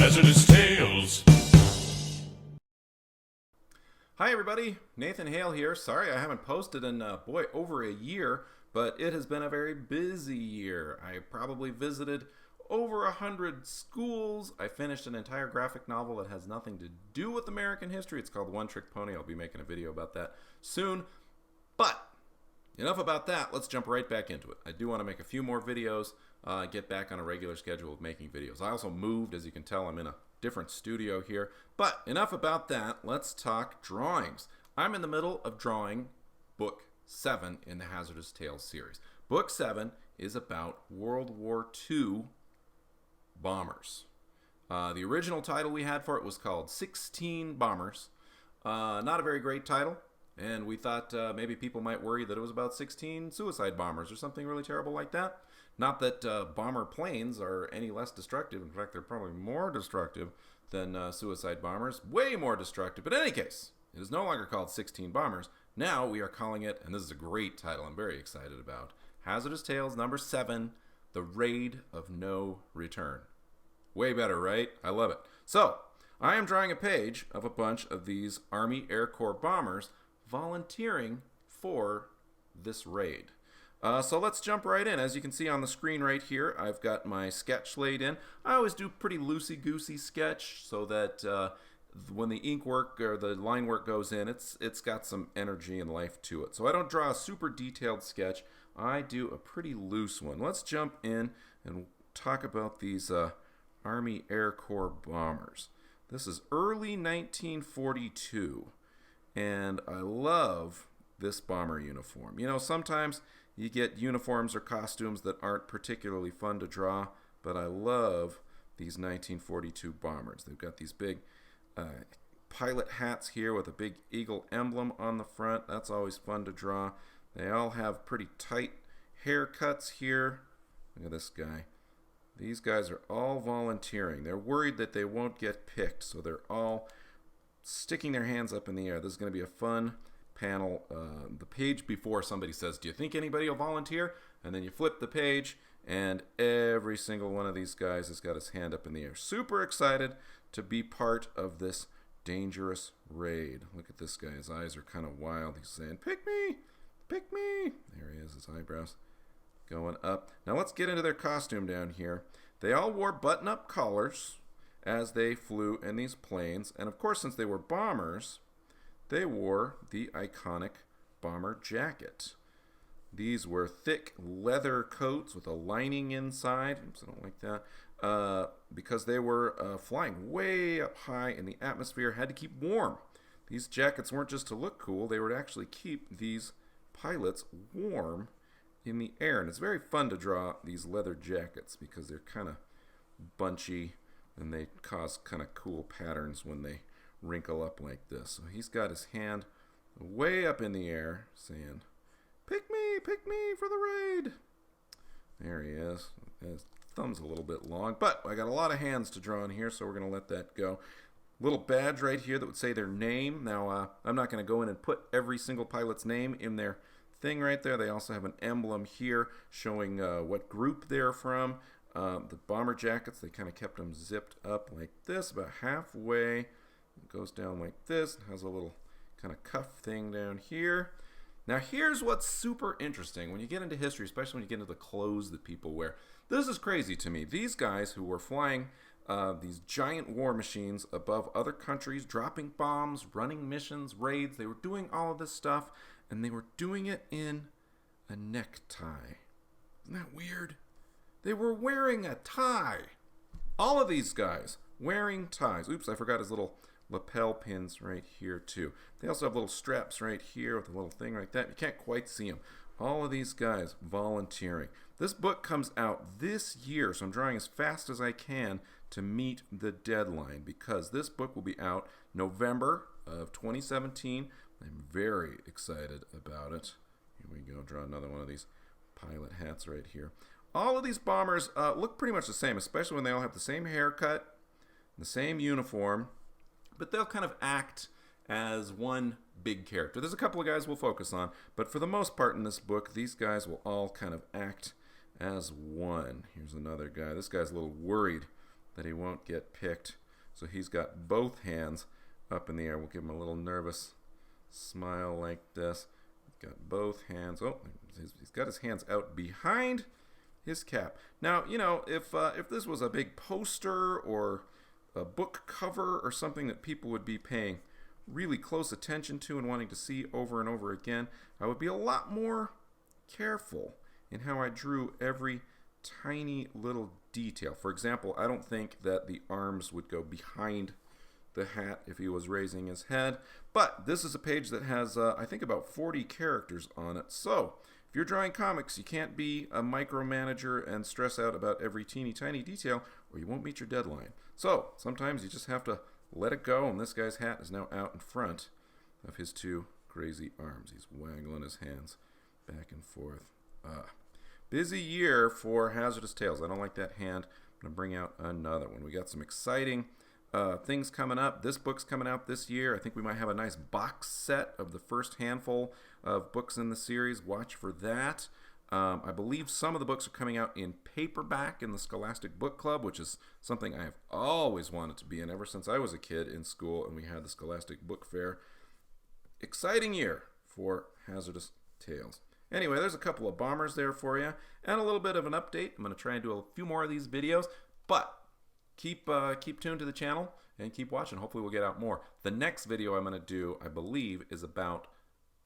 Hazardous Tales. Hi everybody, Nathan Hale here. Sorry I haven't posted in, over a year, but it has been a very busy year. I probably visited over 100 schools. I finished an entire graphic novel that has nothing to do with American history. It's called One Trick Pony. I'll be making a video about that soon. But enough about that. Let's jump right back into it. I do want to make a few more videos, get back on a regular schedule of making videos. I also moved, as you can tell. I'm in a different studio here. But enough about that. Let's talk drawings. I'm in the middle of drawing book 7 in the Hazardous Tales series. Book 7 is about World War II bombers. The original title we had for it was called 16 Bombers. Not a very great title. And we thought maybe people might worry that it was about 16 suicide bombers or something really terrible like that. Not that bomber planes are any less destructive. In fact, they're probably more destructive than suicide bombers. Way more destructive. But in any case, it is no longer called 16 Bombers. Now we are calling it, and this is a great title I'm very excited about, Hazardous Tales number 7, The Raid of No Return. Way better, right? I love it. So, I am drawing a page of a bunch of these Army Air Corps bombers volunteering for this raid. So let's jump right in. As you can see on the screen right here, I've got my sketch laid in. I always do pretty loosey-goosey sketch so that when the ink work or the line work goes in, it's got some energy and life to it. So I don't draw a super detailed sketch. I do a pretty loose one. Let's jump in and talk about these Army Air Corps bombers. This is early 1942. And I love this bomber uniform. You know, sometimes you get uniforms or costumes that aren't particularly fun to draw, but I love these 1942 bombers. They've got these big pilot hats here with a big eagle emblem on the front. That's always fun to draw. They all have pretty tight haircuts here. Look at this guy. These guys are all volunteering. They're worried that they won't get picked, so they're all sticking their hands up in the air. This is going to be a fun panel. The page before, somebody says, do you think anybody will volunteer? And then you flip the page, and every single one of these guys has got his hand up in the air. Super excited to be part of this dangerous raid. Look at this guy. His eyes are kind of wild. He's saying, pick me, pick me. There he is, his eyebrows going up. Now let's get into their costume down here. They all wore button-up collars as they flew in these planes. And of course, since they were bombers, they wore the iconic bomber jacket. These were thick leather coats with a lining inside. Oops, I don't like that. Because they were flying way up high in the atmosphere, had to keep warm. These jackets weren't just to look cool, they would actually keep these pilots warm in the air. And it's very fun to draw these leather jackets because they're kind of bunchy, and they cause kind of cool patterns when they wrinkle up like this. So he's got his hand way up in the air saying, pick me for the raid. There he is. His thumb's a little bit long, but I got a lot of hands to draw in here, so we're going to let that go. Little badge right here that would say their name. Now, I'm not going to go in and put every single pilot's name in their thing right there. They also have an emblem here showing what group they're from. The bomber jackets, they kind of kept them zipped up like this, about halfway. It goes down like this. It has a little kind of cuff thing down here. Now here's what's super interesting when you get into history, especially when you get into the clothes that people wear. This is crazy to me. These guys who were flying these giant war machines above other countries, dropping bombs, running missions, raids, they were doing all of this stuff, and they were doing it in a necktie. Isn't that weird? They were wearing a tie. All of these guys wearing ties. Oops, I forgot his little lapel pins right here too. They also have little straps right here with a little thing like that. You can't quite see them. All of these guys volunteering. This book comes out this year, so I'm drawing as fast as I can to meet the deadline because this book will be out November of 2017. I'm very excited about it. Here we go. Draw another one of these pilot hats right here. All of these bombers look pretty much the same, especially when they all have the same haircut, the same uniform, but they'll kind of act as one big character. There's a couple of guys we'll focus on, but for the most part in this book, these guys will all kind of act as one. Here's another guy. This guy's a little worried that he won't get picked. So he's got both hands up in the air. We'll give him a little nervous smile like this. He's got both hands. Oh, he's got his hands out behind his cap. Now, you know, if this was a big poster or a book cover or something that people would be paying really close attention to and wanting to see over and over again, I would be a lot more careful in how I drew every tiny little detail. For example, I don't think that the arms would go behind the hat if he was raising his head, but this is a page that has I think about 40 characters on it. So if you're drawing comics, you can't be a micromanager and stress out about every teeny tiny detail, or you won't meet your deadline. So sometimes you just have to let it go, and this guy's hat is now out in front of his two crazy arms. He's waggling his hands back and forth. Busy year for Hazardous Tales. I don't like that hand. I'm going to bring out another one. We got some exciting things coming up. This book's coming out this year. I think we might have a nice box set of the first handful of books in the series. Watch for that. I believe some of the books are coming out in paperback in the Scholastic Book Club, which is something I have always wanted to be in ever since I was a kid in school and we had the Scholastic Book Fair. Exciting year for Hazardous Tales. Anyway, there's a couple of bombers there for you and a little bit of an update. I'm going to try and do a few more of these videos, but keep tuned to the channel and keep watching. Hopefully we'll get out more. The next video I'm going to do, I believe, is about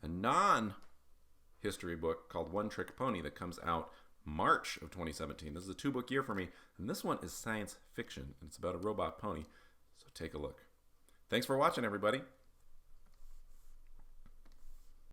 a non-history book called One Trick Pony that comes out March of 2017. This is a 2-book year for me, and this one is science fiction, and it's about a robot pony, so take a look. Thanks for watching, everybody.